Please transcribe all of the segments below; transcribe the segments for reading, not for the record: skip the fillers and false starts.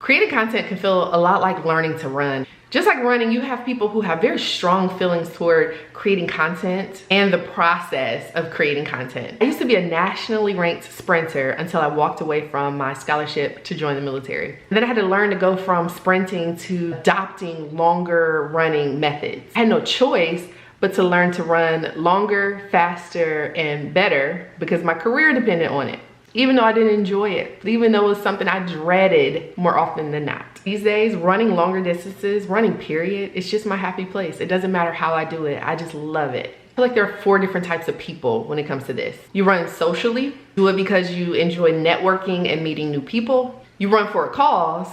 Creating content can feel a lot like learning to run. Just like running, you have people who have very strong feelings toward creating content and the process of creating content. I used to be a nationally ranked sprinter until I walked away from my scholarship to join the military. And then I had to learn to go from sprinting to adopting longer running methods. I had no choice but to learn to run longer, faster, and better because my career depended on it. Even though I didn't enjoy it, even though it was something I dreaded more often than not. These days, running longer distances, running period, it's just my happy place. It doesn't matter how I do it, I just love it. I feel like there are 4 different types of people when it comes to this. You run socially, do it because you enjoy networking and meeting new people. You run for a cause,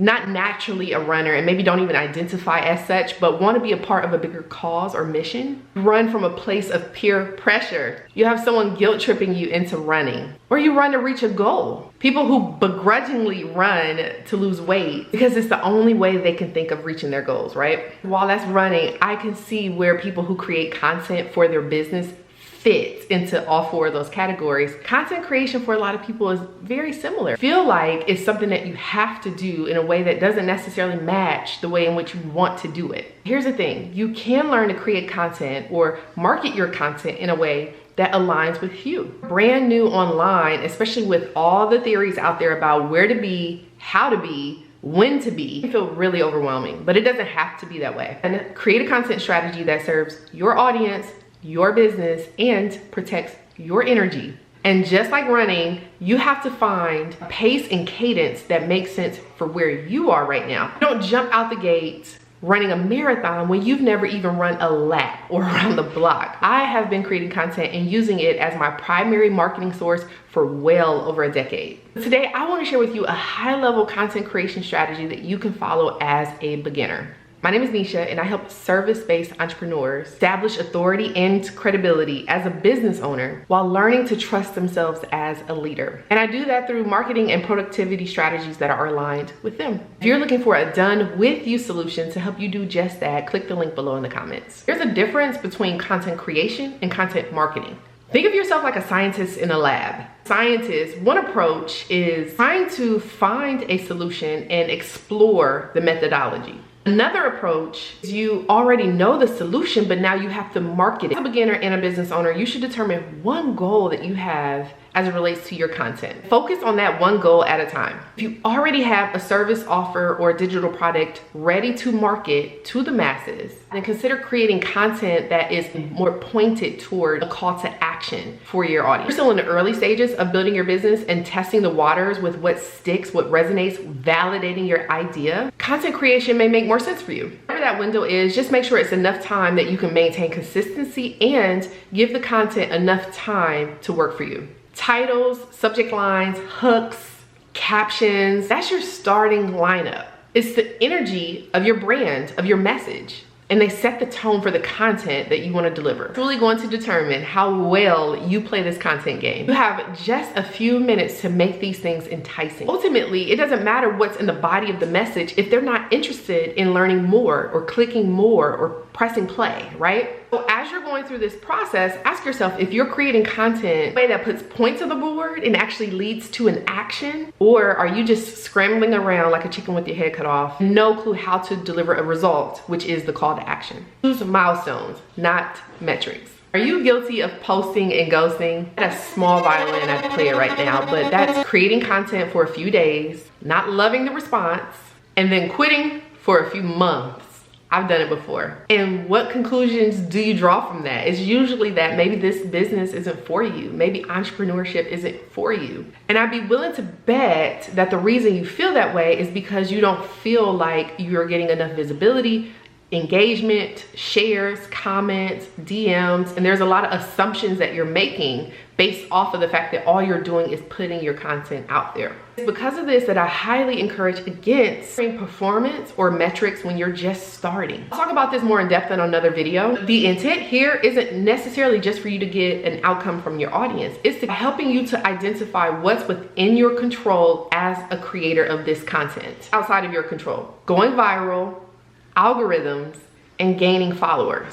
not naturally a runner and maybe don't even identify as such, but want to be a part of a bigger cause or mission. You run from a place of peer pressure. You have someone guilt tripping you into running. Or you run to reach a goal. People who begrudgingly run to lose weight because it's the only way they can think of reaching their goals, right? While that's running, I can see where people who create content for their business fits into all 4 of those categories. Content creation for a lot of people is very similar. Feel like it's something that you have to do in a way that doesn't necessarily match the way in which you want to do it. Here's the thing, you can learn to create content or market your content in a way that aligns with you. Brand new online, especially with all the theories out there about where to be, how to be, when to be, can feel really overwhelming, but it doesn't have to be that way. And create a content strategy that serves your audience, your business, and protects your energy. And just like running, you have to find a pace and cadence that makes sense for where you are right now. Don't jump out the gate running a marathon when you've never even run a lap or around the block. I have been creating content and using it as my primary marketing source for well over a decade. Today, I want to share with you a high-level content creation strategy that you can follow as a beginner. My name is Nisha and I help service-based entrepreneurs establish authority and credibility as a business owner while learning to trust themselves as a leader. And I do that through marketing and productivity strategies that are aligned with them. If you're looking for a done with you solution to help you do just that, click the link below in the comments. There's a difference between content creation and content marketing. Think of yourself like a scientist in a lab. Scientists, one approach is trying to find a solution and explore the methodology. Another approach is you already know the solution, but now you have to market it. As a beginner and a business owner, you should determine one goal that you have as it relates to your content. Focus on that one goal at a time. If you already have a service offer or a digital product ready to market to the masses, then consider creating content that is more pointed toward a call to action for your audience. You're still in the early stages of building your business and testing the waters with what sticks, what resonates, validating your idea. Content creation may make more sense for you. Whatever that window is, just make sure it's enough time that you can maintain consistency and give the content enough time to work for you. Titles, subject lines, hooks, captions, that's your starting lineup. It's the energy of your brand, of your message, and they set the tone for the content that you want to deliver. It's really going to determine how well you play this content game. You have just a few minutes to make these things enticing. Ultimately, it doesn't matter what's in the body of the message if they're not interested in learning more or clicking more or pressing play, right? So as you're going through this process, ask yourself if you're creating content in a way that puts points on the board and actually leads to an action, or are you just scrambling around like a chicken with your head cut off, no clue how to deliver a result, which is the call to action. Choose milestones, not metrics. Are you guilty of posting and ghosting? I got a small violin, I play it right now, but that's creating content for a few days, not loving the response, and then quitting for a few months. I've done it before. And what conclusions do you draw from that? It's usually that maybe this business isn't for you. Maybe entrepreneurship isn't for you. And I'd be willing to bet that the reason you feel that way is because you don't feel like you're getting enough visibility, engagement, shares, comments, DMs, and there's a lot of assumptions that you're making based off of the fact that all you're doing is putting your content out there. It's because of this that I highly encourage against performance or metrics when you're just starting. I'll talk about this more in depth in another video. The intent here isn't necessarily just for you to get an outcome from your audience. It's helping you to identify what's within your control as a creator of this content, outside of your control. Going viral, algorithms, and gaining followers.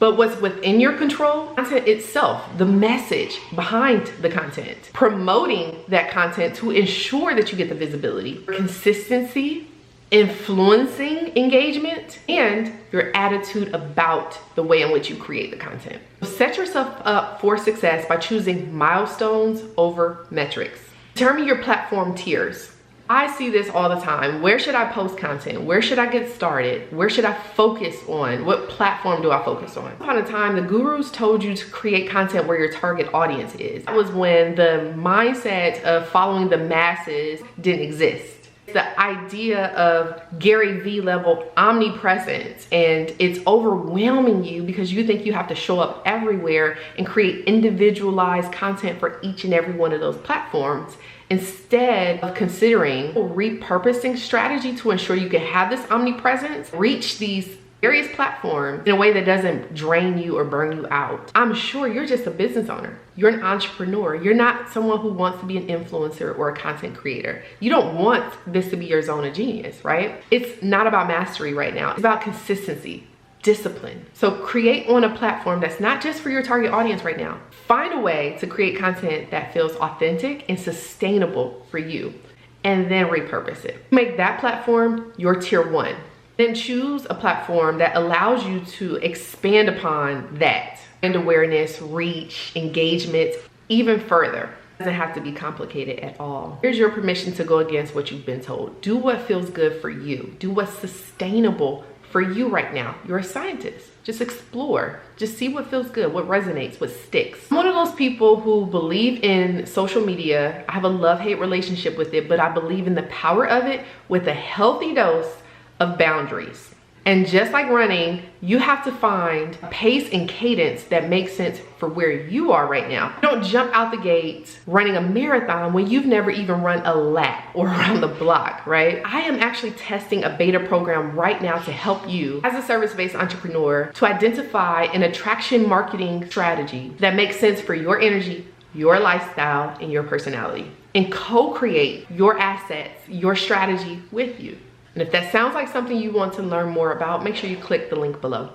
But what's within your control, content itself, the message behind the content, promoting that content to ensure that you get the visibility, consistency, influencing engagement, and your attitude about the way in which you create the content. Set yourself up for success by choosing milestones over metrics. Determine your platform tiers. I see this all the time. Where should I post content? Where should I get started? Where should I focus on? What platform do I focus on? Upon a time, the gurus told you to create content where your target audience is. That was when the mindset of following the masses didn't exist. The idea of Gary Vee level omnipresence, and it's overwhelming you because you think you have to show up everywhere and create individualized content for each and every one of those platforms, instead of considering a repurposing strategy to ensure you can have this omnipresence, reach these various platforms in a way that doesn't drain you or burn you out. I'm sure you're just a business owner. You're an entrepreneur. You're not someone who wants to be an influencer or a content creator. You don't want this to be your zone of genius, right? It's not about mastery right now. It's about consistency, discipline. So create on a platform that's not just for your target audience right now. Find a way to create content that feels authentic and sustainable for you, and then repurpose it. Make that platform your tier 1. Then choose a platform that allows you to expand upon that. And awareness, reach, engagement, even further. It doesn't have to be complicated at all. Here's your permission to go against what you've been told. Do what feels good for you. Do what's sustainable for you right now. You're a scientist. Just explore. Just see what feels good, what resonates, what sticks. I'm one of those people who believe in social media. I have a love-hate relationship with it, but I believe in the power of it with a healthy dose of boundaries. And just like running, you have to find a pace and cadence that makes sense for where you are right now. You don't jump out the gate running a marathon when you've never even run a lap or around the block, right? I am actually testing a beta program right now to help you as a service-based entrepreneur to identify an attraction marketing strategy that makes sense for your energy, your lifestyle, and your personality, and co-create your assets, your strategy with you. And if that sounds like something you want to learn more about, make sure you click the link below.